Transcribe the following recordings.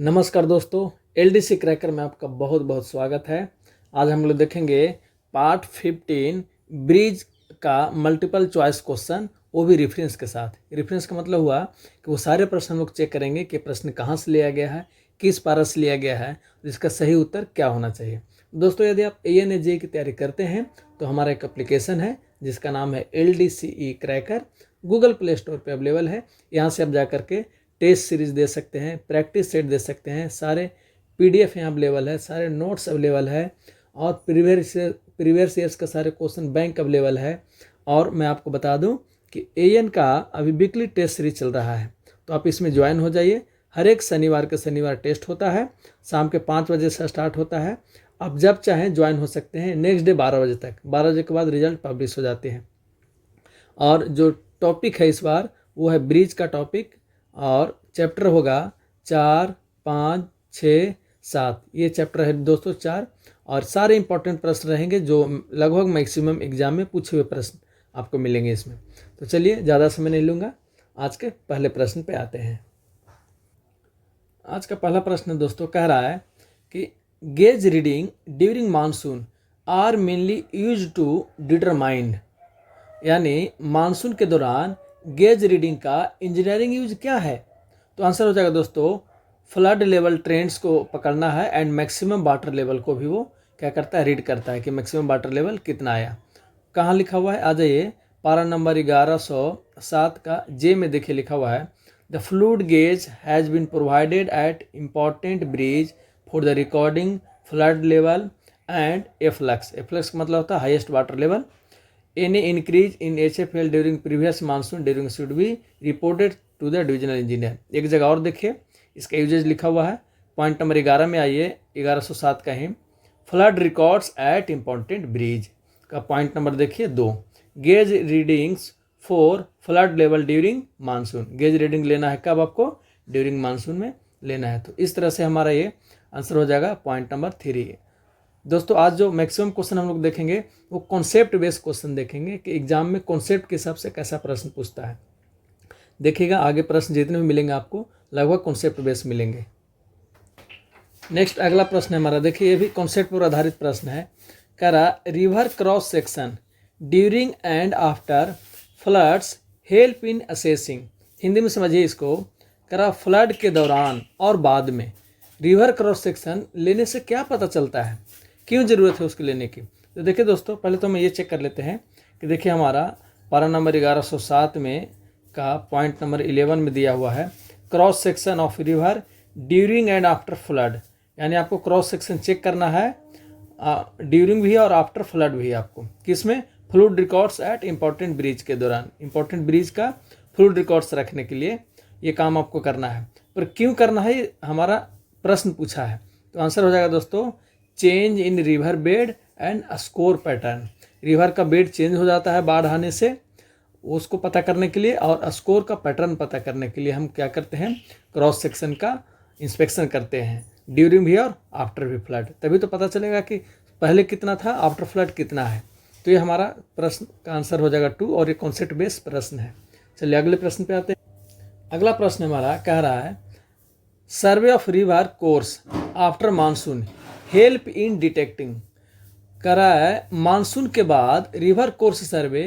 नमस्कार दोस्तों, LDC cracker में आपका बहुत बहुत स्वागत है। आज हम लोग देखेंगे पार्ट 15 ब्रिज का मल्टीपल चॉइस क्वेश्चन, वो भी रेफरेंस के साथ। रेफरेंस का मतलब हुआ कि वो सारे प्रश्न हम लोग चेक करेंगे कि प्रश्न कहाँ से लिया गया है, किस पारा से लिया गया है, इसका सही उत्तर क्या होना चाहिए। दोस्तों, यदि आप ANA-JEE की तैयारी करते हैं तो हमारा एक एप्लीकेशन है जिसका नाम है LDCE cracker. Google play store पर अवेलेबल है। यहाँ से आप जा करके टेस्ट सीरीज दे सकते हैं, प्रैक्टिस सेट दे सकते हैं, सारे PDF यहाँ अवेलेबल है, सारे नोट्स अवेलेबल है और प्रीवियस ईयर्स का सारे क्वेश्चन बैंक अवेलेबल है। और मैं आपको बता दूं कि AN का अभी वीकली टेस्ट सीरीज चल रहा है, तो आप इसमें ज्वाइन हो जाइए। हर एक शनिवार के शनिवार टेस्ट होता है, शाम के 5 बजे से स्टार्ट होता है। आप जब चाहें ज्वाइन हो सकते हैं। नेक्स्ट डे 12 बजे तक, 12 बजे के बाद रिजल्ट पब्लिश हो जाते हैं। और जो टॉपिक है इस बार वो है ब्रिज का टॉपिक, और चैप्टर होगा 4, 5, 6, 7। ये चैप्टर है दोस्तों 4, और सारे इंपॉर्टेंट प्रश्न रहेंगे जो लगभग मैक्सिमम एग्जाम में पूछे हुए प्रश्न आपको मिलेंगे इसमें। तो चलिए, ज़्यादा समय नहीं लूँगा, आज के पहले प्रश्न पे आते हैं। आज का पहला प्रश्न दोस्तों कह रहा है कि gauge reading during monsoon are mainly use to determine, यानी मानसून के दौरान गेज रीडिंग का इंजीनियरिंग यूज क्या है। तो आंसर हो जाएगा दोस्तों, फ्लड लेवल ट्रेंड्स को पकड़ना है एंड मैक्सिमम वाटर लेवल को भी वो क्या करता है, रीड करता है कि मैक्सिमम वाटर लेवल कितना आया। कहाँ लिखा हुआ है, आ जाइए पारा नंबर 1107 का जे में देखिए लिखा हुआ है, the flood gauge has been provided at important bridge for the recording flood level and efflux. Efflux का मतलब होता है highest water level. Any increase in HFL during previous monsoon during should be reported to the divisional engineer। एक जगह और देखिए, इसका usage लिखा हुआ है। पॉइंट नंबर 11 में आइए, 1107 का ही flood records at important bridge का पॉइंट नंबर देखिए 2, gauge readings for flood level during monsoon. Gauge reading लेना है कब, आपको ड्यूरिंग मानसून में लेना है। तो इस तरह से हमारा ये आंसर हो जाएगा पॉइंट नंबर 3। दोस्तों, आज जो मैक्सिमम क्वेश्चन हम लोग देखेंगे वो कॉन्सेप्ट बेस्ड क्वेश्चन देखेंगे कि एग्जाम में कॉन्सेप्ट के हिसाब से कैसा प्रश्न पूछता है। देखिएगा, आगे प्रश्न जितने भी मिलेंगे आपको लगभग कॉन्सेप्ट बेस्ड मिलेंगे। नेक्स्ट अगला प्रश्न है हमारा, देखिए ये भी कॉन्सेप्ट पर आधारित प्रश्न है। कह रहा, river cross section during and after floods help in assessing. Hindi में समझिए इसको। कह रहा, फ्लड के दौरान और बाद में रिवर क्रॉस सेक्शन लेने से क्या पता चलता है, क्यों ज़रूरत है उसके लेने की। तो देखिए दोस्तों, पहले तो हम ये चेक कर लेते हैं कि देखिए हमारा पारा नंबर 1107 में का पॉइंट नंबर 11 में दिया हुआ है, cross section of river during and after flood. यानी आपको क्रॉस सेक्शन चेक करना है, ड्यूरिंग भी और आफ्टर फ्लड भी आपको। किसमें, flood records at important bridge के दौरान। इंपॉर्टेंट ब्रिज का फ्लूड रिकॉर्ड्स रखने के लिए ये काम आपको करना है। पर क्यों करना है, हमारा प्रश्न पूछा है। तो आंसर हो जाएगा दोस्तों, change in river bed and score pattern. River का बेड चेंज हो जाता है बाढ़ आने से, उसको पता करने के लिए, और स्कोर का पैटर्न पता करने के लिए हम क्या करते हैं, क्रॉस सेक्शन का इंस्पेक्शन करते हैं, ड्यूरिंग भी और आफ्टर भी फ्लड। तभी तो पता चलेगा कि पहले कितना था, आफ्टर फ्लड कितना है। तो ये हमारा प्रश्न का आंसर हो जाएगा 2, और ये कॉन्सेप्ट बेस्ड प्रश्न है। चलिए अगले प्रश्न पे आते हैं। अगला प्रश्न हमारा कह रहा है, सर्वे of river course after monsoon help in detecting. करा है, मानसून के बाद रिवर कोर्स सर्वे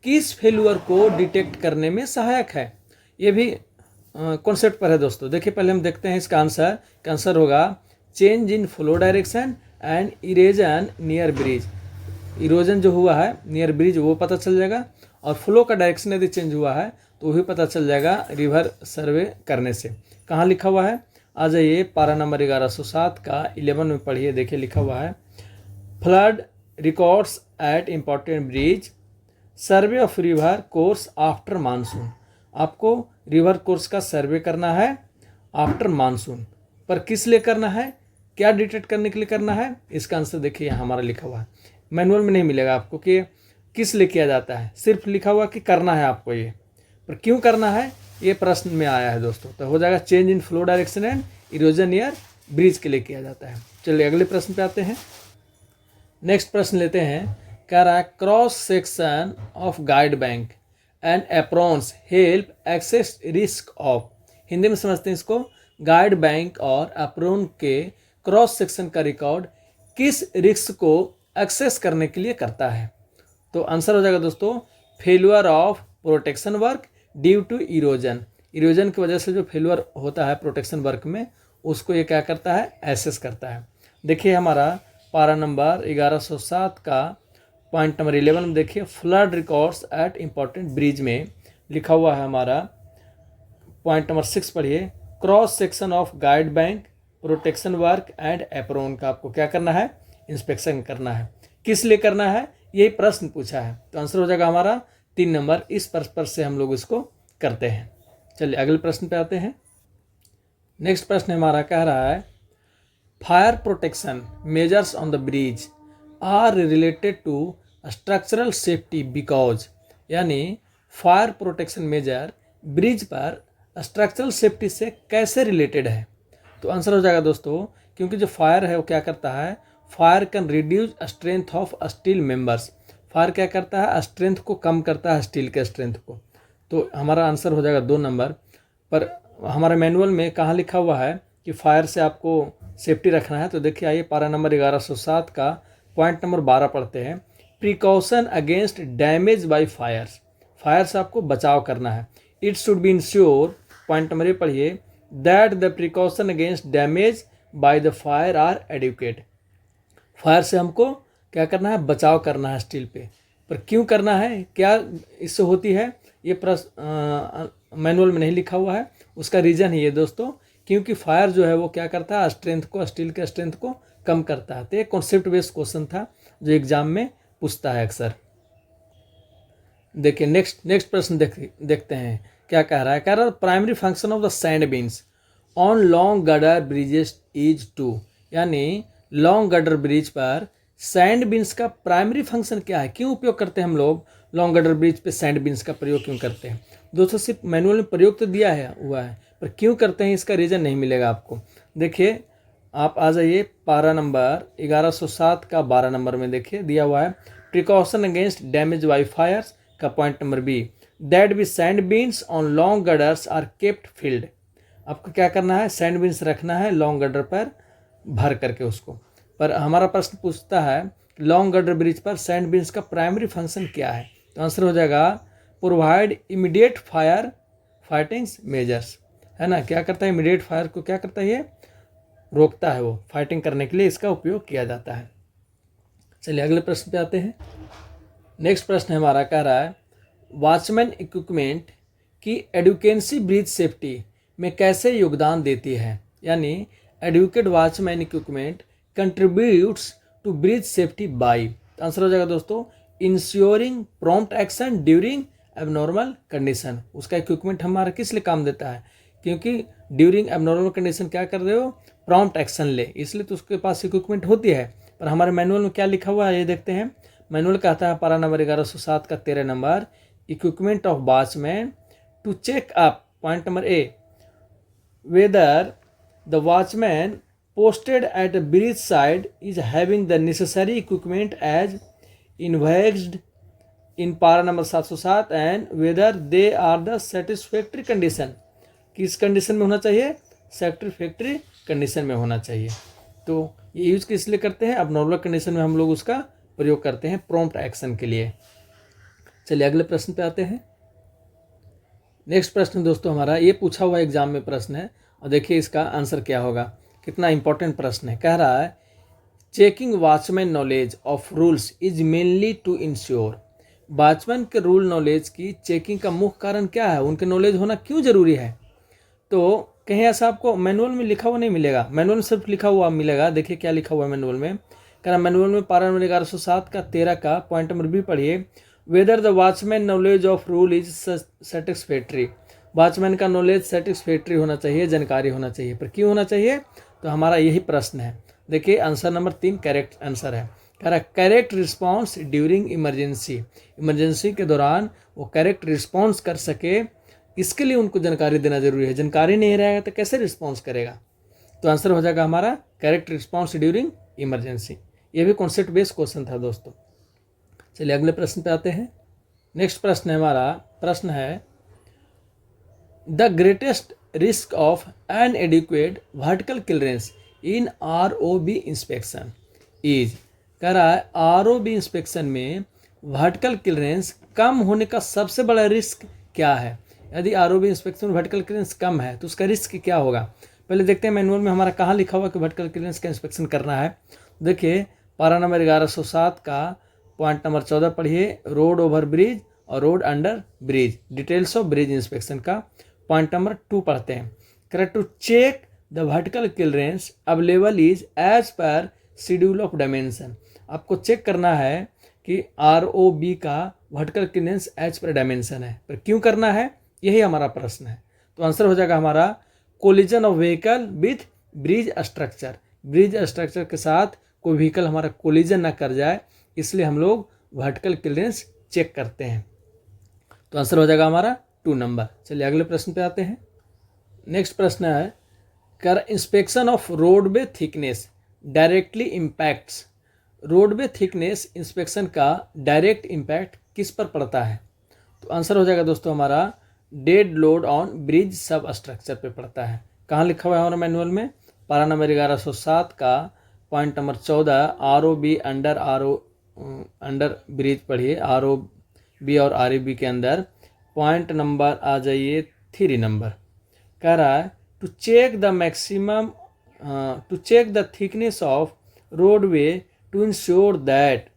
किस फेल्यूर को डिटेक्ट करने में सहायक है। ये भी कॉन्सेप्ट पर है दोस्तों। देखिए पहले हम देखते हैं इसका आंसर। का आंसर होगा, change in flow direction and erosion near bridge. Erosion जो हुआ है नियर ब्रिज वो पता चल जाएगा, और फ्लो का डायरेक्शन यदि चेंज हुआ है तो वो भी पता चल जाएगा रिवर सर्वे करने से। कहाँ लिखा हुआ है, आ जाइए पारा नंबर 1107 का 11 में पढ़िए। देखिए लिखा हुआ है, flood records at important bridge survey of river course after monsoon. आपको रिवर कोर्स का सर्वे करना है आफ्टर मानसून। पर किस लिए करना है, क्या डिटेक्ट करने के लिए करना है, इसका आंसर देखिए यहाँ हमारा लिखा हुआ है। मैनुअल में नहीं मिलेगा आपको कि किस लिए किया जाता है, सिर्फ लिखा हुआ कि करना है आपको ये। पर क्यों करना है ये प्रश्न में आया है दोस्तों। तो हो जाएगा, change in flow direction and erosion near bridge के लिए किया जाता है। चलिए अगले प्रश्न पे आते हैं। नेक्स्ट प्रश्न लेते हैं। कह रहा है, cross section of guide bank and aprons help access risk of. Hindi में समझते हैं इसको। गाइड बैंक और अप्रोन के क्रॉस सेक्शन का रिकॉर्ड किस रिस्क को एक्सेस करने के लिए करता है? तो आंसर हो जाएगा दोस्तों failure of protection work due to erosion. Erosion की वजह से जो फेल्यूर होता है प्रोटेक्शन वर्क में, उसको ये क्या करता है? एसेस करता है। देखिए हमारा पारा नंबर 1107 का पॉइंट नंबर 11 में देखिए, flood records at important bridge में लिखा हुआ है हमारा पॉइंट नंबर 6 पढ़िए, cross section of guide bank, protection work and apron का आपको क्या करना है? इंस्पेक्शन करना है। किस लिए करना है? यही प्रश्न पूछा है, तो आंसर हो जाएगा हमारा 3 नंबर। इस पर्पस से हम लोग इसको करते हैं। चलिए अगले प्रश्न पे आते हैं। नेक्स्ट प्रश्न हमारा कह रहा है fire protection measures on the bridge are related to structural safety because, यानी फायर प्रोटेक्शन मेजर ब्रिज पर स्ट्रक्चरल सेफ्टी से कैसे रिलेटेड है? तो आंसर हो जाएगा दोस्तों, क्योंकि जो फायर है वो क्या करता है? Fire can reduce strength of steel members. Fire क्या करता है? स्ट्रेंथ को कम करता है, स्टील के स्ट्रेंथ को। तो हमारा आंसर हो जाएगा 2 नंबर। पर हमारे मैनुअल में कहाँ लिखा हुआ है कि फायर से आपको सेफ्टी रखना है? तो देखिए आइए पारा नंबर 1107 का पॉइंट नंबर 12 पढ़ते हैं, precaution against damage by fires. Fire से आपको बचाव करना है। It should be ensure, point number 1 पढ़िए, that the precaution against damage by the fire are adequate. Fire से हमको क्या करना है? बचाव करना है स्टील पे। पर क्यों करना है, क्या इससे होती है, ये प्रश्न मैनुअल में नहीं लिखा हुआ है। उसका रीज़न है ये दोस्तों, क्योंकि फायर जो है वो क्या करता है? स्ट्रेंथ को, स्टील के स्ट्रेंथ को कम करता है। तो एक कॉन्सेप्ट बेस्ड क्वेश्चन था जो एग्जाम में पूछता है अक्सर। देखिए नेक्स्ट प्रश्न देखते हैं क्या कह रहा है। कह रहा है primary function of the sand bins on long girder bridges is to, यानी लॉन्ग गडर ब्रिज पर सैंड बीन्स का प्राइमरी फंक्शन क्या है? क्यों उपयोग करते हैं हम लोग लॉन्ग गडर ब्रिज पे सैंड बीन्स का प्रयोग क्यों करते हैं? दोस्तों सिर्फ मैनुअल में प्रयोग तो दिया है हुआ है, पर क्यों करते हैं इसका रीज़न नहीं मिलेगा आपको। देखिए आप आ जाइए पारा नंबर 1107 का 12 नंबर में देखिए दिया हुआ है, precaution against damage by fires का point number B, that be sand bins on long girders are kept filled. आपको क्या करना है? सैंड बीन्स रखना है लॉन्ग गडर पर भर करके उसको। पर हमारा प्रश्न पूछता है लॉन्ग गडर ब्रिज पर सैंड बीन्स का प्राइमरी फंक्शन क्या है? तो आंसर हो जाएगा provide immediate fire fighting measures, है ना। क्या करता है? इमीडिएट फायर को क्या करता है? ये रोकता है, वो फाइटिंग करने के लिए इसका उपयोग किया जाता है। चलिए अगले प्रश्न पे आते हैं। नेक्स्ट प्रश्न हमारा कह रहा है वॉचमैन इक्विपमेंट की एडुकेंसी ब्रिज सेफ्टी में कैसे योगदान देती है? यानी adequate watchman equipment contributes to bridge safety by, answer हो जाएगा दोस्तों ensuring prompt action during abnormal condition. उसका इक्विपमेंट हमारा किस लिए काम देता है? क्योंकि ड्यूरिंग एबनॉर्मल कंडीशन क्या कर रहे हो? प्रॉम्प्ट एक्शन ले, इसलिए तो उसके पास इक्विपमेंट होती है। पर हमारे मैनुअल में क्या लिखा हुआ है ये देखते हैं। मैनुअल कहता है पारा नंबर 1107 का 13 number, equipment of watchman to check up, point number A, whether the watchman posted at a bridge side is having the necessary equipment as envisaged in para number 707 and whether they are the satisfactory condition। किस condition में होना चाहिए? Satisfactory condition में होना चाहिए। तो ये use किस लिए करते हैं? अब नॉर्मल कंडीशन में हम लोग उसका प्रयोग करते हैं प्रॉम्प्ट एक्शन के लिए। चलिए अगले प्रश्न पे आते हैं। नेक्स्ट प्रश्न दोस्तों हमारा ये पूछा हुआ एग्जाम में प्रश्न है, और देखिए इसका आंसर क्या होगा। कितना इंपॉर्टेंट प्रश्न है। कह रहा है checking watchman knowledge of rules is mainly to ensure, watchman के रूल नॉलेज की चेकिंग का मुख्य कारण क्या है? उनके नॉलेज होना क्यों जरूरी है? तो कहीं ऐसा आपको मैनुअल में लिखा हुआ नहीं मिलेगा। मैनुअल में सिर्फ लिखा हुआ मिलेगा। देखिए क्या लिखा हुआ है मैनुअल में। कह रहा मैनुअल में पारा नंबर 1107 का 13 का पॉइंट नंबर बी पढ़िए, weather the watchman knowledge of rule is satisfactory. Watchman का नॉलेज सेटिस्फैक्ट्री होना चाहिए, जानकारी होना चाहिए। पर क्यों होना चाहिए? तो हमारा यही प्रश्न है। देखिए आंसर नंबर 3 करेक्ट आंसर है। कह रहा correct response during emergency, emergency के दौरान वो करेक्ट रिस्पॉन्स कर सके, इसके लिए उनको जानकारी देना जरूरी है। जानकारी नहीं रहेगा तो कैसे रिस्पॉन्स करेगा? तो आंसर हो जाएगा हमारा करेक्ट रिस्पॉन्स ड्यूरिंग इमरजेंसी। ये भी कॉन्सेप्ट बेस्ड क्वेश्चन था दोस्तों। चलिए अगले प्रश्न पे आते हैं। नेक्स्ट प्रश्न है हमारा, प्रश्न है the greatest risk of inadequate vertical clearance in ROB inspection is, कह रहा है ROB इंस्पेक्शन में वर्टिकल क्लियरेंस कम होने का सबसे बड़ा रिस्क क्या है। यदि ROB इंस्पेक्शन में वर्टिकल क्लियरेंस कम है तो उसका रिस्क क्या होगा। पहले देखते हैं मैनुअल में हमारा कहाँ लिखा हुआ कि वर्टिकल क्लियरेंस का इंस्पेक्शन करना है। देखिए पारा नंबर 1107 का पॉइंट नंबर 14 पढ़िए, रोड ओवर ब्रिज और road under bridge, details of bridge inspection का पॉइंट नंबर 2 पढ़ते हैं। Correct, to check the vertical clearance available is as per schedule of dimension. आपको चेक करना है कि ROB का vertical clearance as per dimension है, पर क्यों करना है, यही हमारा प्रश्न है। तो आंसर हो जाएगा हमारा collision of vehicle with bridge structure. Bridge structure के साथ कोई व्हीकल हमारा कोलिजन ना कर जाए, इसलिए हम लोग वर्टिकल क्लियरेंस चेक करते हैं। तो आंसर हो जाएगा हमारा 2 नंबर। चलिए अगले प्रश्न पे आते हैं। नेक्स्ट प्रश्न है, कर inspection of roadway thickness directly impacts. Roadway thickness inspection का डायरेक्ट इम्पैक्ट किस पर पड़ता है। तो आंसर हो जाएगा दोस्तों हमारा डेड लोड ऑन ब्रिज सब स्ट्रक्चर पे पड़ता है। कहाँ लिखा हुआ है हमारा मैनुअल में, पारा नंबर 1107 का point number 14 ROB under bridge पढ़िए, ROB और REB के अंदर पॉइंट नंबर आ जाइए 3 नंबर। कह रहा है to check the maximum to check the thickness of roadway to ensure that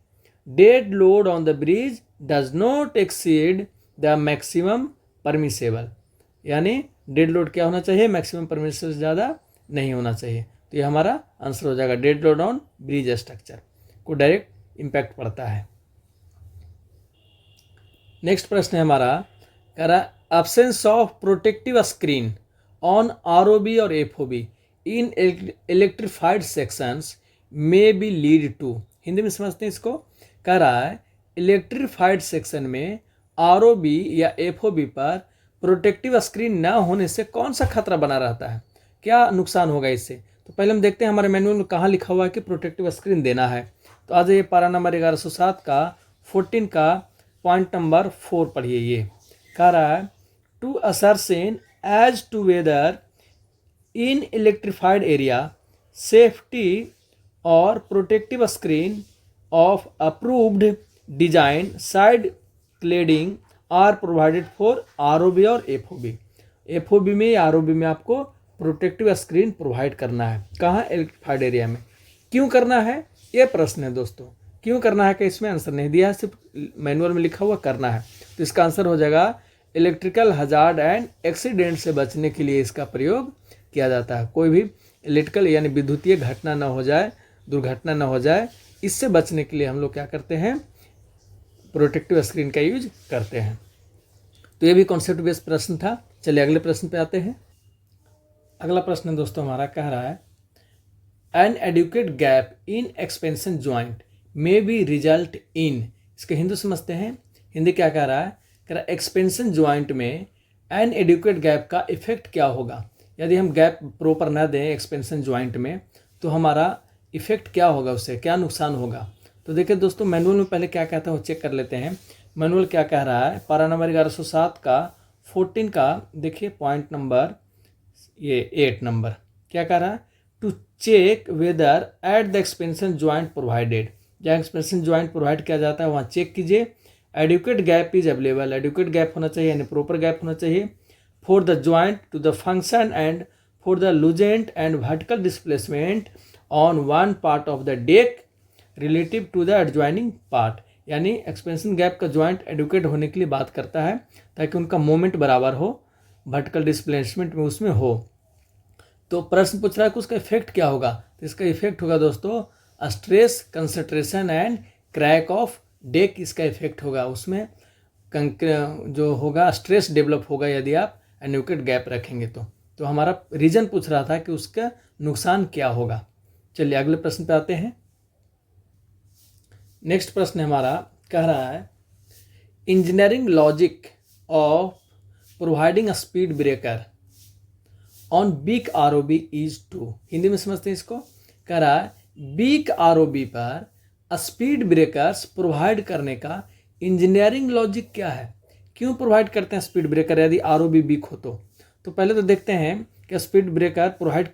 dead load on the bridge does not exceed the maximum permissible. यानी dead load क्या होना चाहिए, मैक्सिमम परमिसेबल से ज़्यादा नहीं होना चाहिए। तो ये हमारा आंसर हो जाएगा dead load on bridge structure को डायरेक्ट इम्पैक्ट पड़ता है। नेक्स्ट प्रश्न है हमारा, कह रहा absence of protective screen on ROB और FOB इन इलेक्ट्रीफाइड सेक्शंस में बी लीड टू। हिंदी में समझते हैं इसको। कह रहा है इलेक्ट्रीफाइड सेक्शन में ROB या FOB पर प्रोटेक्टिव स्क्रीन ना होने से कौन सा खतरा बना रहता है, क्या नुकसान होगा इससे। तो पहले हम देखते हैं हमारे मैनुअल में कहाँ लिखा हुआ है कि प्रोटेक्टिव स्क्रीन देना है। तो आज ये पारा नंबर 1107 का 14 का पॉइंट नंबर 4 पढ़िए। ये कह रहा है to ascertain as to whether in electrified area safety और protective screen of approved design side cladding are provided for ROB और FOB में या ROB में आपको प्रोटेक्टिव स्क्रीन प्रोवाइड करना है। कहाँ, इलेक्ट्रीफाइड एरिया में। क्यों करना है ये प्रश्न है दोस्तों। क्यों करना है कि इसमें आंसर नहीं दिया है, सिर्फ मैनुअल में लिखा हुआ करना है। तो इसका आंसर हो जाएगा इलेक्ट्रिकल हजार्ड एंड एक्सीडेंट से बचने के लिए इसका प्रयोग किया जाता है। कोई भी इलेक्ट्रिकल यानी विद्युतीय घटना न हो जाए, दुर्घटना न हो जाए, इससे बचने के लिए हम लोग क्या करते हैं, प्रोटेक्टिव स्क्रीन का यूज करते हैं। तो ये भी कॉन्सेप्ट बेस्ड प्रश्न था। चलिए अगले प्रश्न पे आते हैं। अगला प्रश्न दोस्तों हमारा कह रहा है an adequate gap in expansion joint may be result in. इसके हिंदी समझते हैं। हिंदी क्या कह रहा है, कह रहा है एक्सपेंशन ज्वाइंट में एन एडुकेट गैप का इफेक्ट क्या होगा। यदि हम गैप प्रॉपर ना दें एक्सपेंशन ज्वाइंट में तो हमारा इफेक्ट क्या होगा, उससे क्या नुकसान होगा। तो देखिए दोस्तों मैनुअल में पहले क्या कहता है वो चेक कर लेते हैं। मैनुअल क्या कह रहा है, पारा नंबर 1107 का 14 का देखिए पॉइंट नंबर ये 8 नंबर क्या कह रहा है, to check whether at the expansion joint provided. जहाँ एक्सपेंशन ज्वाइंट प्रोवाइड किया जाता है वहाँ चेक कीजिए adequate gap is available. Adequate gap होना चाहिए यानी प्रॉपर गैप होना चाहिए for the joint to the function and for the longitudinal and vertical displacement on one part of the deck relative to the adjoining part. यानी expansion gap का joint adequate होने के लिए बात करता है ताकि उनका मोमेंट बराबर हो, वर्टिकल डिस्प्लेसमेंट में उसमें हो। तो प्रश्न पूछ रहा है कि उसका इफेक्ट क्या होगा। तो इसका इफेक्ट होगा दोस्तों stress concentration and crack of deck. इसका इफेक्ट होगा उसमें जो होगा स्ट्रेस डेवलप होगा यदि आप एडुकेट गैप रखेंगे तो हमारा रीजन पूछ रहा था कि उसका नुकसान क्या होगा। चलिए अगले प्रश्न पे आते हैं। नेक्स्ट प्रश्न हमारा कह रहा है engineering logic of providing a speed breaker on weak ROB is to. Hindi में समझते हैं इसको। कह रहा है वीक ROB पर स्पीड ब्रेकर्स प्रोवाइड करने का इंजीनियरिंग लॉजिक क्या है। क्यों प्रोवाइड करते हैं स्पीड ब्रेकर यदि ROB वीक हो तो तो पहले तो देखते हैं कि स्पीड ब्रेकर प्रोवाइड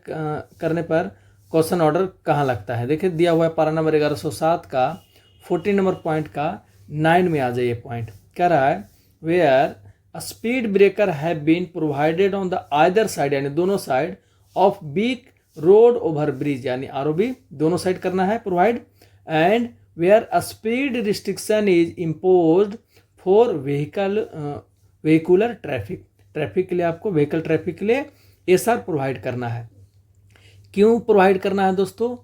करने पर क्वेश्चन ऑर्डर कहाँ लगता है। देखिए दिया हुआ है पारा नंबर 1107 का 14 नंबर पॉइंट का 9 में आ जाइए। पॉइंट कह रहा है where a speed breaker have been provided on the either side, यानी दोनों side of big road over bridge, यानी आरओबी दोनों साइड करना है provide, and where a speed restriction is imposed for vehicular traffic, traffic के लिए आपको vehicle traffic के लिए एसआर प्रोवाइड करना है। क्यों प्रोवाइड करना है दोस्तों?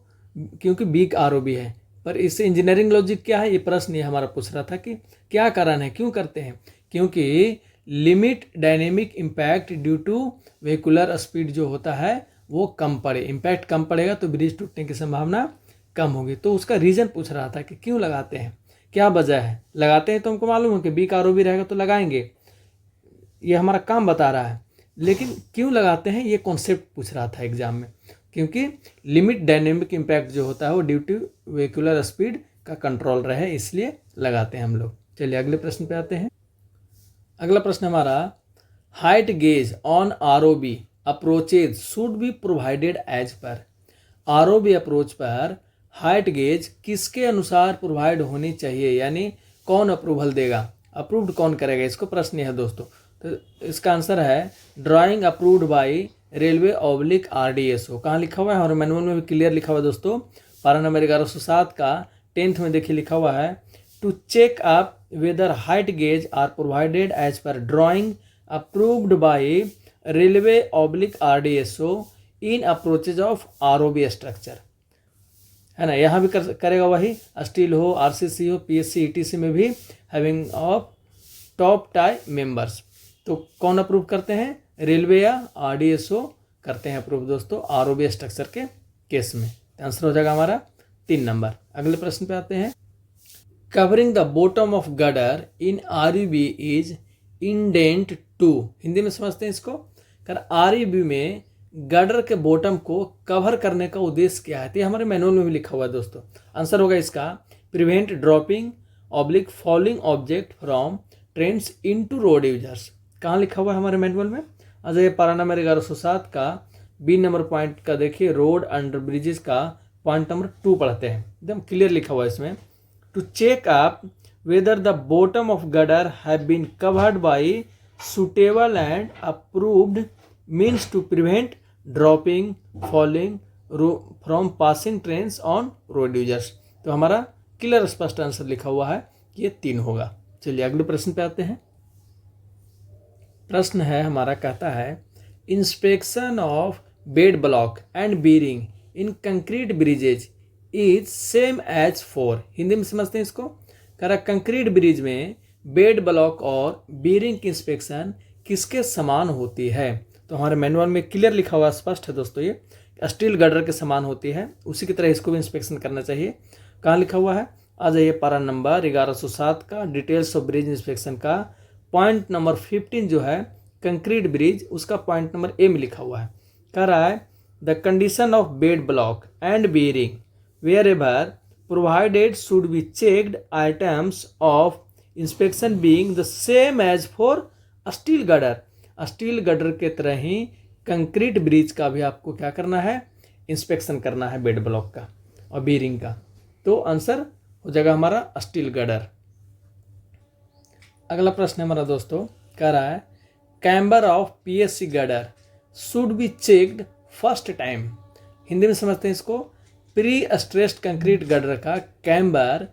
क्योंकि बिग आरओबी है। पर इससे इंजीनियरिंग लॉजिक क्या है, ये प्रश्न ये हमारा पूछ रहा था कि क्या कारण है, क्यों करते हैं? क्योंकि limit dynamic impact due to vehicular speed जो होता है वो कम पड़े, इम्पैक्ट कम पड़ेगा तो ब्रिज टूटने की संभावना कम होगी। तो उसका रीज़न पूछ रहा था कि क्यों लगाते हैं, क्या वजह है। लगाते हैं तो हमको मालूम है कि बिग आरओबी रहेगा तो लगाएंगे, ये हमारा काम बता रहा है, लेकिन क्यों लगाते हैं ये कॉन्सेप्ट पूछ रहा था एग्जाम में। क्योंकि लिमिट डायनेमिक इम्पैक्ट जो होता है वो ड्यू टू व्हीकुलर स्पीड का कंट्रोल रहे, इसलिए लगाते हैं हम लोग। चलिए अगले प्रश्न पे आते हैं। अगला प्रश्न हमारा, height gauge on ROB approaches should be provided as per. ROB approach पर हाइट गेज किसके अनुसार प्रोवाइड होनी चाहिए, यानी कौन अप्रूवल देगा, अप्रूव्ड कौन करेगा, इसको प्रश्न है दोस्तों। तो इसका आंसर है drawing approved by railway oblique RDSO. कहाँ लिखा हुआ है? हमारे मैनुअल में भी क्लियर लिखा हुआ है दोस्तों, पारा नंबर 1107 का 10th में देखिए लिखा हुआ है, to check up whether height gauge are provided as per drawing approved by railway oblique RDSO in approaches of ROB structure, है ना। यहाँ भी करेगा वही, स्टील हो, आरसीसी हो, पीएससी ईटीसी में भी having of top tie members. तो कौन अप्रूव करते हैं? रेलवे या आरडीएसओ करते हैं अप्रूव दोस्तों आरओबी स्ट्रक्चर के केस में। आंसर हो जाएगा हमारा 3 नंबर। अगले प्रश्न पे आते हैं। Covering the bottom of girder in REB is intended to, Hindi में समझते हैं इसको। कर आरईबी में गडर के बॉटम को कवर करने का उद्देश्य क्या है? तो ये हमारे मैनुअल में भी लिखा हुआ है दोस्तों। आंसर होगा इसका prevent dropping oblique falling object from trains into road users. कहाँ लिखा हुआ है हमारे मैनुअल में? आज ये पारा नंबर 1107 का बी नंबर पॉइंट का देखिए, रोड अंडर ब्रिजेस का पॉइंट नंबर 2 पढ़ते हैं, एकदम क्लियर लिखा हुआ है इसमें। To check up whether the bottom of girder have been covered by suitable and approved means to prevent dropping falling from passing trains on road users. तो हमारा क्लियर स्पष्ट आंसर लिखा हुआ है, ये 3 होगा। चलिए अगले प्रश्न पे आते हैं। प्रश्न है हमारा, कहता है inspection of bed block and bearing in concrete bridges is same as for. Hindi में समझते हैं इसको। कह रहा कंक्रीट ब्रिज में बेड ब्लॉक और बीरिंग की इंस्पेक्शन किसके समान होती है? तो हमारे मैनुअल में क्लियर लिखा हुआ स्पष्ट है दोस्तों, ये स्टील गडर के समान होती है, उसी की तरह इसको भी इंस्पेक्शन करना चाहिए। कहाँ लिखा हुआ है? आ जाइए पारा नंबर 1107 का डिटेल्स ऑफ ब्रिज इंस्पेक्शन का पॉइंट नंबर 15 जो है कंक्रीट ब्रिज, उसका पॉइंट नंबर ए में लिखा हुआ है। कह रहा है the condition of bed block and bearing wherever provided should be checked items of inspection being the same as for steel girder. Steel girder के तरह ही कंक्रीट ब्रिज का भी आपको क्या करना है? इंस्पेक्शन करना है बेड ब्लॉक का और बीरिंग का। तो आंसर हो जाएगा हमारा स्टील गडर। अगला प्रश्न हमारा दोस्तों कह रहा है camber of PSC gutter should be checked first time. Hindi में समझते हैं इसको। प्री स्ट्रेस्ड कंक्रीट गडर का कैम्बर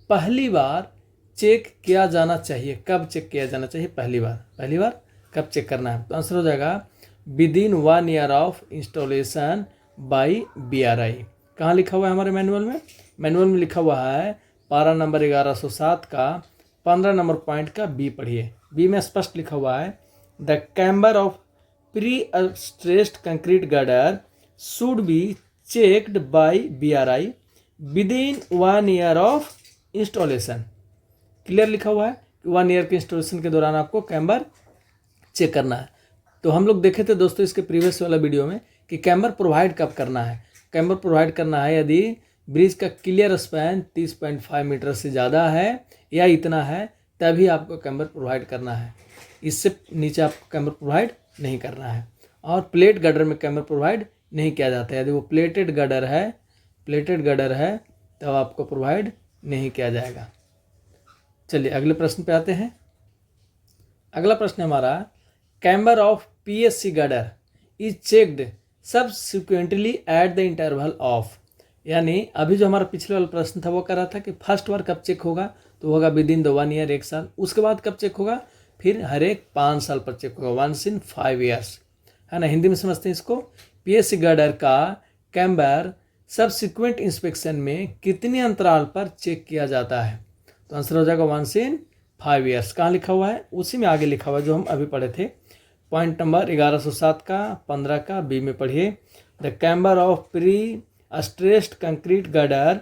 पहली बार चेक किया जाना चाहिए। कब चेक किया जाना चाहिए? पहली बार कब चेक करना है? तो आंसर हो जाएगा within 1 year of installation by BRI। कहाँ लिखा हुआ है हमारे मैनुअल में? मैनुअल में लिखा हुआ है पारा नंबर 1107 का 15 नंबर पॉइंट का बी पढ़िए। बी में स्पष्ट लिखा हुआ है the camber of pre stressed concrete gutter should be checked by BRI within 1 year of installation. Clear लिखा हुआ है कि 1 ईयर के इंस्टॉलेशन के दौरान आपको कैम्बर चेक करना है। तो हम लोग देखे थे दोस्तों इसके प्रीवियस वाला वीडियो में कि कैम्बर प्रोवाइड कब करना है। कैम्बर प्रोवाइड करना है यदि ब्रिज का क्लियर स्पैन 30.5 मीटर से ज़्यादा है या इतना है, तभी आपको कैम्बर प्रोवाइड करना है। इससे नीचे आपको कैम्बर प्रोवाइड नहीं करना है। और प्लेट गर्डर में कैमर प्रोवाइड नहीं किया जाता है। यदि वो प्लेटेड गर्डर है तो आपको प्रोवाइड नहीं किया जाएगा। चलिए अगले प्रश्न पे आते हैं। अगला प्रश्न हमारा, camber of PSC girder is checked subsequently at the interval of, यानी अभी जो हमारा पिछले वाला प्रश्न था वो कर रहा था कि फर्स्ट बार कब चेक होगा, तो होगा विद इन द 1 ईयर, 1 साल। उसके बाद कब चेक होगा, फिर हर एक 5 साल पर चेक होगा, वंस इन 5 ईयर्स, है ना। हिंदी में समझते हैं इसको। PSC गर्डर का कैम्बर सब्सिक्वेंट इंस्पेक्शन में कितने अंतराल पर चेक किया जाता है, तो आंसर हो जाएगा वंस इन 5 ईयर्स। कहाँ लिखा हुआ है, उसी में आगे लिखा हुआ है जो हम अभी पढ़े थे। पॉइंट नंबर 1107 का 15 का बी में पढ़िए, the camber of pre stressed concrete girder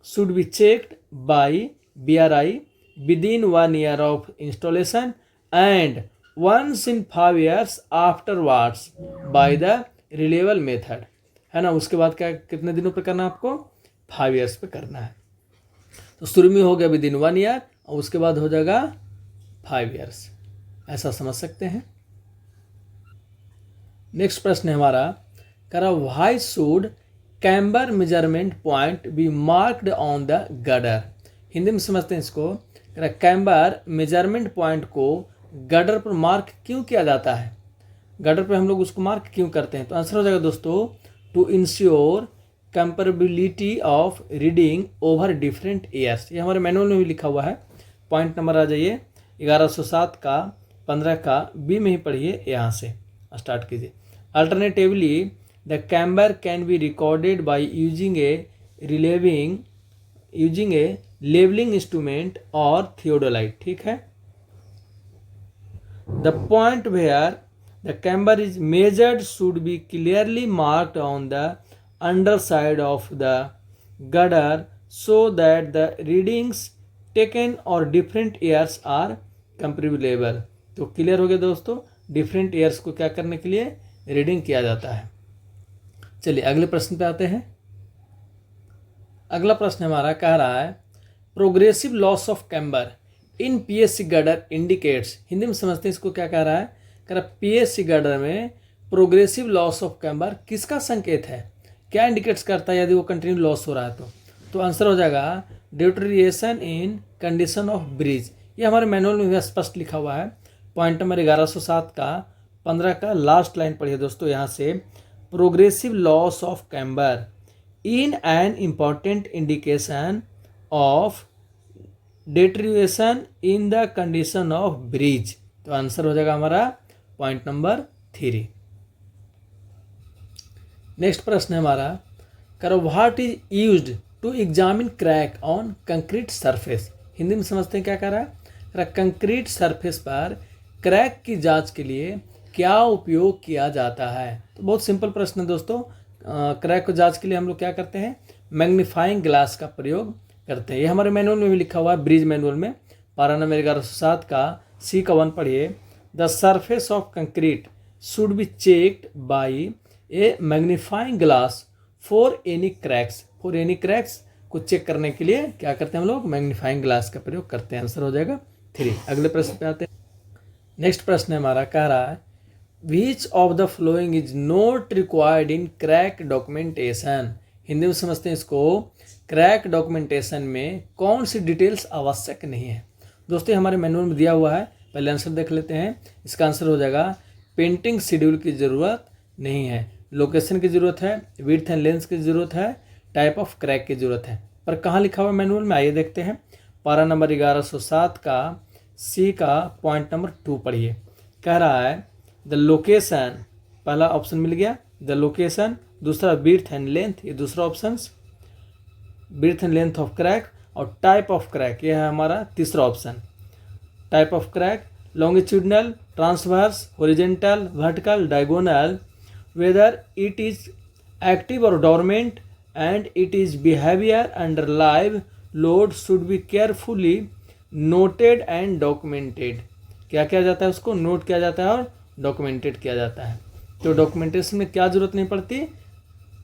should be checked by BRI within 1 year of installation and once in 5 years afterwards by the reliable method, है ना। उसके बाद क्या कितने दिनों पे करना है आपको, 5 ईयर्स पे करना है। तो शुरू में हो गया विद इन 1 ईयर और उसके बाद हो जाएगा 5 ईयर्स, ऐसा समझ सकते हैं। नेक्स्ट प्रश्न है हमारा, करा why should camber measurement point B marked on the girder. Hindi में समझते हैं इसको। कैम्बर मेजरमेंट पॉइंट को गर्डर पर मार्क क्यों किया जाता है, गर्डर पर हम लोग उसको मार्क क्यों करते हैं, तो आंसर हो जाएगा दोस्तों, to ensure comparability of reading over different years. ये हमारे मैनुअल में भी लिखा हुआ है। पॉइंट नंबर आ जाइए 1107 का 15 का बी में ही पढ़िए, यहाँ से स्टार्ट कीजिए। Alternatively the camber can be recorded by using a levelling instrument और थियोडोलाइट, ठीक है। The point where the camber is measured should be clearly marked on the underside of the girder so that the readings taken or different years are comparable। तो clear हो गया दोस्तों, different years को क्या करने के लिए रीडिंग किया जाता है। चलिए अगले प्रश्न पे आते हैं। अगला प्रश्न हमारा कह रहा है, progressive loss of camber in PSC girder indicates. Hindi में समझते हैं इसको, क्या कह रहा है, कह रहा PSC गर्डर में प्रोग्रेसिव लॉस ऑफ कैम्बर किसका संकेत है, क्या इंडिकेट्स करता है यदि वो कंटिन्यू लॉस हो रहा है तो आंसर हो जाएगा deterioration in condition of bridge. ये हमारे मैनुअल में भी स्पष्ट लिखा हुआ है। पॉइंट नंबर 1107 का 15 का लास्ट लाइन पढ़िए दोस्तों, यहाँ से, progressive loss of camber in an important indication of deterioration in the condition of bridge. तो आंसर हो जाएगा हमारा पॉइंट नंबर 3। नेक्स्ट प्रश्न है हमारा, करो what is used to examine crack on concrete surface. Hindi में समझते हैं क्या कह रहा है, कंक्रीट सरफेस पर क्रैक की जांच के लिए क्या उपयोग किया जाता है। तो बहुत सिंपल प्रश्न है दोस्तों। क्रैक को जांच के लिए हम लोग क्या करते हैं, मैग्नीफाइंग ग्लास का प्रयोग करते हैं। ये हमारे मैनुअल में भी लिखा हुआ है, ब्रिज मैनुअल में, पारा नंबर 1107 का C का 1 पढ़िए, the surface of concrete should be checked by A magnifying glass for any cracks. For any cracks को चेक करने के लिए क्या करते हैं हम लोग, मैग्नीफाइंग ग्लास का प्रयोग करते हैं। आंसर हो जाएगा 3। अगले प्रश्न पे आते हैं। नेक्स्ट प्रश्न है हमारा, कह रहा है, which of the following is not required in crack documentation. Hindi में समझते हैं इसको, क्रैक डॉक्यूमेंटेशन में कौन सी डिटेल्स आवश्यक नहीं है। दोस्तों हमारे मैनुअल में दिया हुआ है, पहले आंसर देख लेते हैं। इसका आंसर हो जाएगा पेंटिंग शेड्यूल की ज़रूरत नहीं है, लोकेशन की ज़रूरत है, विड्थ एंड लेंथ की ज़रूरत है, टाइप ऑफ क्रैक की ज़रूरत है। पर कहाँ लिखा हुआ है मैनुअल में, आइए देखते हैं। पारा नंबर 1107 का C का पॉइंट नंबर 2 पढ़िए। कह रहा है द लोकेशन, पहला ऑप्शन मिल गया द लोकेशन, दूसरा विड्थ एंड लेंथ, ये दूसरा option, width and length of crack, और टाइप ऑफ क्रैक, ये है हमारा तीसरा option. Type of crack longitudinal, transverse, horizontal, vertical, diagonal, whether it is active or dormant and it is behavior under live load should be carefully noted and documented। क्या किया जाता है, उसको note किया जाता है और डॉक्यूमेंटेड किया जाता है। तो डॉक्यूमेंटेशन में क्या जरूरत नहीं पड़ती,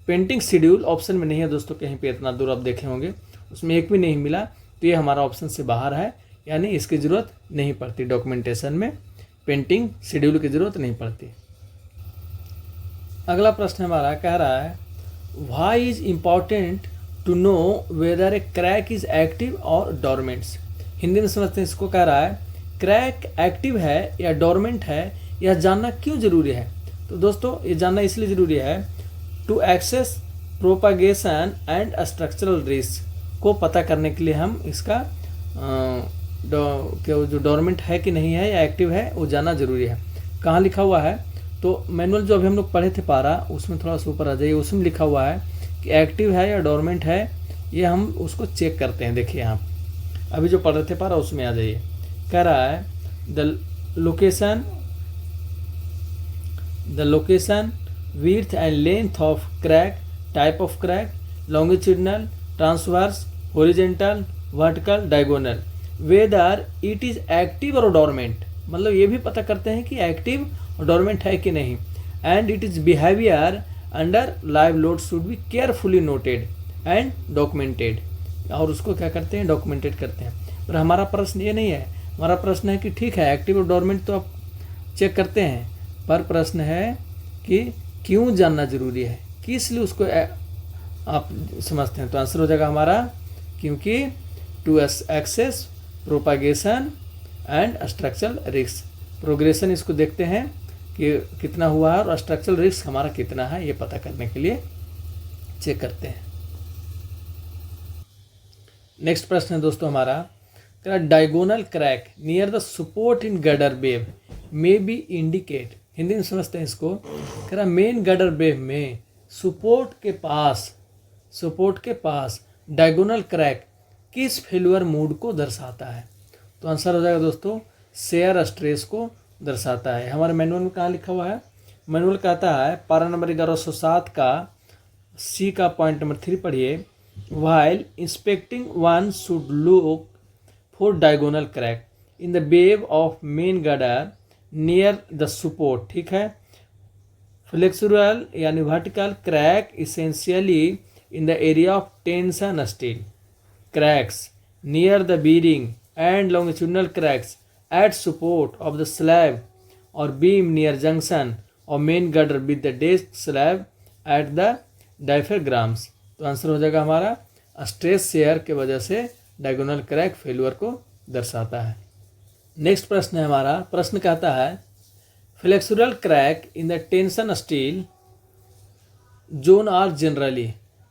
पेंटिंग शेड्यूल ऑप्शन में नहीं है दोस्तों, कहीं पे इतना दूर आप देखे होंगे उसमें एक भी नहीं मिला, तो ये हमारा ऑप्शन से बाहर है, यानी इसकी ज़रूरत नहीं पड़ती। डॉक्यूमेंटेशन में पेंटिंग शेड्यूल की ज़रूरत नहीं पड़ती। अगला प्रश्न हमारा कह रहा है why is important to know whether a crack is active और डोरमेंट्स। हिंदी में समझते हैं, इसको कह रहा है क्रैक एक्टिव है या डोरमेंट है, यह जानना क्यों जरूरी है। तो दोस्तों ये जानना इसलिए ज़रूरी है to access propagation and structural risk को पता करने के लिए हम इसका जो डोरमेंट है कि नहीं है या एक्टिव है वो जानना जरूरी है। कहाँ लिखा हुआ है, तो मैनुअल जो अभी हम लोग पढ़े थे पारा, उसमें थोड़ा सा ऊपर आ जाइए, उसमें लिखा हुआ है कि एक्टिव है या डोरमेंट है, ये हम उसको चेक करते हैं। देखिए यहाँ अभी जो पढ़ रहे थे पारा उसमें आ जाइए। कह रहा है the location width and length of crack, type of crack, longitudinal, transverse, horizontal, vertical, diagonal, whether it is active or dormant, मतलब ये भी पता करते हैं कि एक्टिव और डोरमेंट है कि नहीं। And it is behaviour under live load should be carefully noted and documented, और उसको क्या करते हैं, डॉक्यूमेंटेड करते हैं। पर हमारा प्रश्न ये नहीं है, हमारा प्रश्न है कि ठीक है एक्टिव और डोरमेंट तो आप चेक करते हैं, पर प्रश्न है कि क्यों जानना जरूरी है, किस लिए उसको आप समझते हैं। तो आंसर हो जाएगा हमारा क्योंकि to access propagation and structural risk. Progression इसको देखते हैं कि कितना हुआ है और स्ट्रक्चरल रिस्क हमारा कितना है, ये पता करने के लिए चेक करते हैं। नेक्स्ट प्रश्न है दोस्तों हमारा, diagonal crack near the support in gutter wave may be indicate. Hindi में समझते हैं इसको। कह रहा मेन गडर वेव में सपोर्ट के पास डायगोनल क्रैक किस फेल्यूर मूड को दर्शाता है। तो आंसर हो जाएगा दोस्तों शेयर स्ट्रेस को दर्शाता है। हमारे मैनुअल में कहाँ लिखा हुआ है, मैनुअल कहता है पारा नंबर 1107 का सी का पॉइंट नंबर 3 पढ़िए। While inspecting one should look for diagonal crack in the web of main girder near the support, ठीक है। फ्लेक्सुरल यानी vertical crack essentially in the area of tension steel cracks near the bearing and longitudinal cracks at support of the slab और beam near junction और main girder with the deck slab at the diaphragms. तो answer हो जाएगा हमारा stress share के वजह से diagonal crack failure को दर्शाता है। नेक्स्ट प्रश्न है हमारा, प्रश्न कहता है flexural crack in the tension steel zone are generally.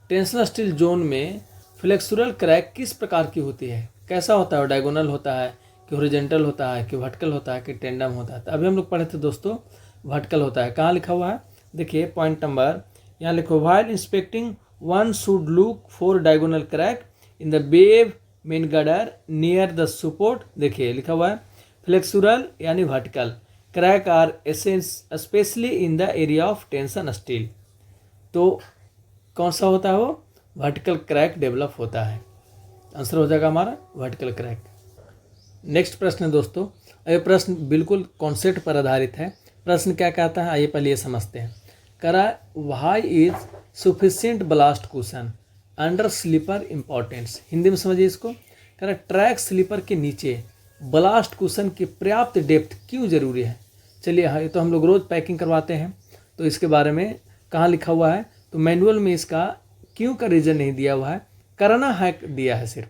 Tension steel zone में फ्लेक्सुरल क्रैक किस प्रकार की होती है, कैसा होता है, डायगोनल होता है कि हॉरिजॉन्टल होता है कि वर्टिकल होता है कि टेंडम होता है। तो अभी हम लोग पढ़े थे दोस्तों वर्टिकल होता है। कहाँ लिखा हुआ है, देखिए पॉइंट नंबर यहाँ लिखो, while inspecting one should look for diagonal crack in the web main girder near the support. देखिए लिखा हुआ है फ्लेक्सुरल यानी vertical crack are specially in the area of tension steel. तो कौन सा होता है वो, वर्टिकल क्रैक डेवलप होता है। आंसर हो जाएगा हमारा वर्टिकल क्रैक। नेक्स्ट प्रश्न है दोस्तों, ये प्रश्न बिल्कुल कॉन्सेप्ट पर आधारित है। प्रश्न क्या कहता है आइए पहले ये समझते हैं। करा why is sufficient ballast cushion under sleeper importance. Hindi में समझिए इसको। करा ट्रैक स्लीपर के नीचे ब्लास्ट कुशन की पर्याप्त डेप्थ क्यों जरूरी है। चलिए हाँ, ये तो हम लोग रोज़ पैकिंग करवाते हैं, तो इसके बारे में कहाँ लिखा हुआ है, तो मैनुअल में इसका क्यों का रीज़न नहीं दिया हुआ है, करना है दिया है सिर्फ।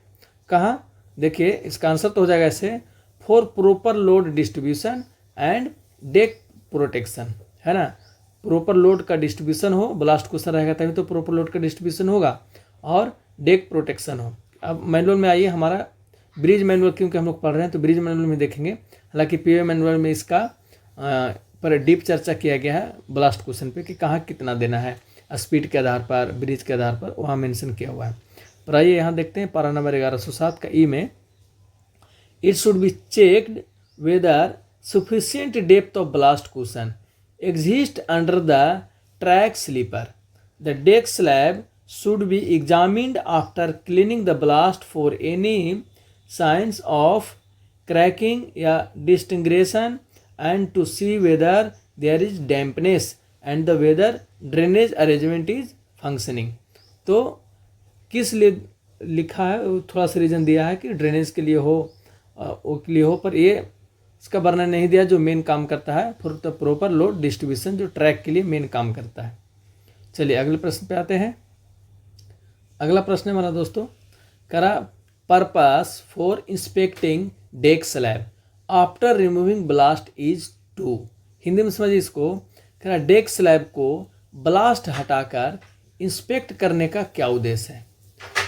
कहाँ देखिए इसका आंसर तो हो जाएगा ऐसे, for proper load distribution and deck protection, है ना। प्रॉपर लोड का डिस्ट्रीब्यूशन हो, ब्लास्ट कुशन रहेगा तभी तो प्रॉपर लोड का डिस्ट्रीब्यूशन होगा और डेक प्रोटेक्शन हो। अब मैनुअल में आइए, हमारा ब्रिज मैनुअल क्योंकि हम लोग पढ़ रहे हैं तो ब्रिज मैनुअल में देखेंगे। हालांकि पीओ मैनुअल में इसका पर डीप चर्चा किया गया है ब्लास्ट कुशन पे कि कहाँ कितना देना है, स्पीड के आधार पर, ब्रिज के आधार पर वहाँ मेंशन किया हुआ है। पर आइए यहाँ देखते हैं पारा नंबर 1107 का ई में, it should be checked whether sufficient depth of ballast cushion exist under the track sleeper. The deck slab should be examined after cleaning the blast for any signs of cracking या disintegration and to see whether there is dampness and the whether drainage arrangement is functioning। तो किस लिए लिखा है, थोड़ा सा reason दिया है कि ड्रेनेज के लिए हो, के लिए हो, पर ये इसका वर्णन नहीं दिया जो मेन काम करता है for the proper load distribution, जो ट्रैक के लिए मेन काम करता है। चलिए अगले प्रश्न पे आते हैं। अगला प्रश्न है हमारा दोस्तों, करा purpose for inspecting deck slab after removing ballast is to. Hindi में समझिए इसको, करा डेक स्लैब को ब्लास्ट हटाकर इंस्पेक्ट करने का क्या उद्देश्य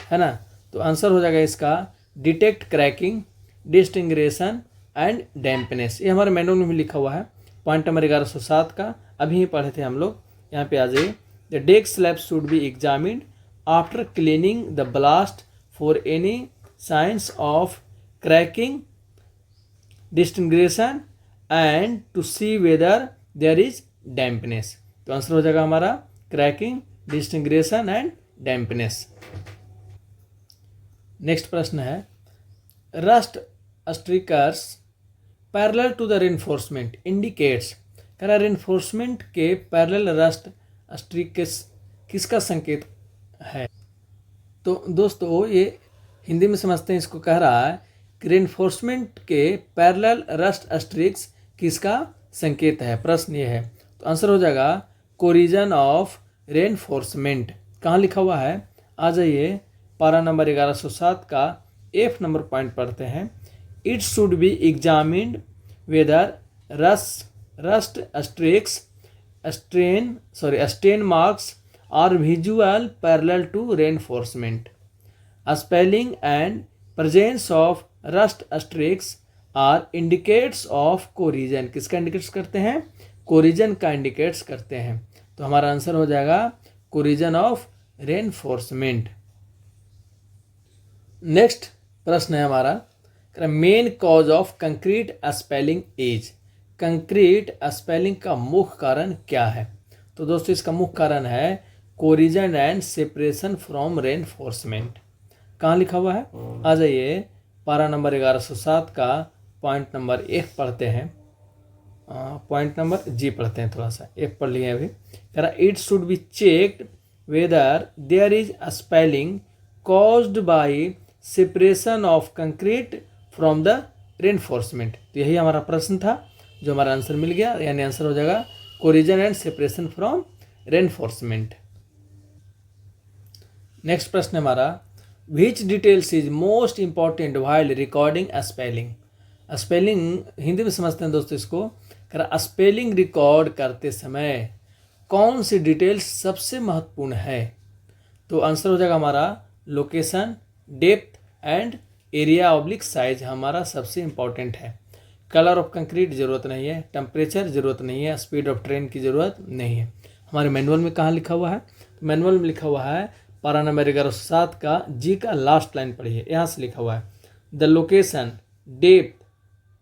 है ना। तो आंसर हो जाएगा इसका detect cracking, disintegration and dampness. ये हमारे मैनुअल में भी लिखा हुआ है, पॉइंट नंबर 1107 का, अभी ही पढ़े थे हम लोग। यहाँ पे आ जाइए, the deck slab should be examined after cleaning the blast for any signs of cracking, disintegration and to see whether there is dampness. तो आंसर हो जाएगा हमारा cracking, disintegration and dampness. Next प्रश्न है, rust streaks parallel to the reinforcement indicates. कह रहा reinforcement के parallel rust स्ट्रिक्स किसका संकेत है। तो दोस्तों ये हिंदी में समझते हैं, इसको कह रहा है कि रेनफोर्समेंट के पैरेलल रस्ट स्ट्रिक्स किसका संकेत है। प्रश्न ये है, तो आंसर हो जाएगा कोरिजन ऑफ रेनफोर्समेंट। कहाँ लिखा हुआ है, आ जाइए पारा नंबर 1107 का एफ नंबर पॉइंट पढ़ते हैं। It should be examined whether rust streaks stain marks are visual parallel to reinforcement. Spalling and presence of rust streaks are indicates of corrosion. किसका इंडिकेट्स करते हैं, कोरिजन का इंडिकेट्स करते हैं। तो हमारा आंसर हो जाएगा कोरिजन ऑफ रेनफोर्समेंट। नेक्स्ट प्रश्न है हमारा, main cause of concrete spelling is. Concrete spelling का मुख्य कारण क्या है। तो दोस्तों इसका मुख्य कारण है corrosion and separation from reinforcement. कहाँ लिखा हुआ है, आ जाइए पारा नंबर 1107 का पॉइंट नंबर 1 पढ़ते हैं, पॉइंट नंबर जी पढ़ते हैं, थोड़ा सा 1 पढ़ लिए अभी। कह रहा it should be checked whether there is spalling caused by separation of concrete from the reinforcement. तो यही हमारा प्रश्न था, जो हमारा आंसर मिल गया, यानी आंसर हो जाएगा corrosion and separation from reinforcement. Next प्रश्न हमारा, which details is most important while recording spalling. Spalling Hindi में समझते हैं दोस्तों इसको, स्पेलिंग रिकॉर्ड करते समय कौन सी डिटेल्स सबसे महत्वपूर्ण है। तो आंसर हो जाएगा हमारा location, depth and area oblique size हमारा सबसे इंपॉर्टेंट है। कलर ऑफ कंक्रीट ज़रूरत नहीं है, टेम्परेचर ज़रूरत नहीं है, स्पीड ऑफ ट्रेन की ज़रूरत नहीं है। हमारे मैनुअल में कहाँ लिखा हुआ है, तो मैनुअल में लिखा हुआ है पारा नंबर 1107 का जी का लास्ट लाइन पढ़िए, यहाँ से लिखा हुआ है the location, depth,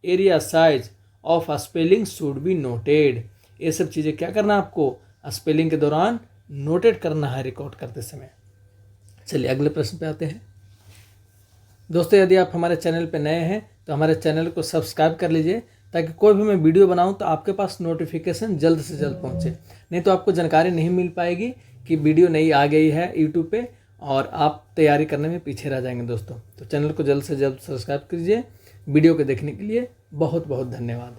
area, size of spelling should be noted. ये सब चीज़ें क्या करना है आपको स्पेलिंग के दौरान नोटेड करना है रिकॉर्ड करते समय। चलिए अगले प्रश्न पे आते हैं। दोस्तों यदि आप हमारे चैनल पे नए हैं तो हमारे चैनल को सब्सक्राइब कर लीजिए, ताकि कोई भी मैं वीडियो बनाऊं तो आपके पास नोटिफिकेशन जल्द से जल्द पहुंचे। नहीं तो आपको जानकारी नहीं मिल पाएगी कि वीडियो नई आ गई है यूट्यूब पे, और आप तैयारी करने में पीछे रह जाएंगे दोस्तों। तो चैनल को जल्द से जल्द सब्सक्राइब कीजिए। वीडियो को देखने के लिए बहुत बहुत धन्यवाद।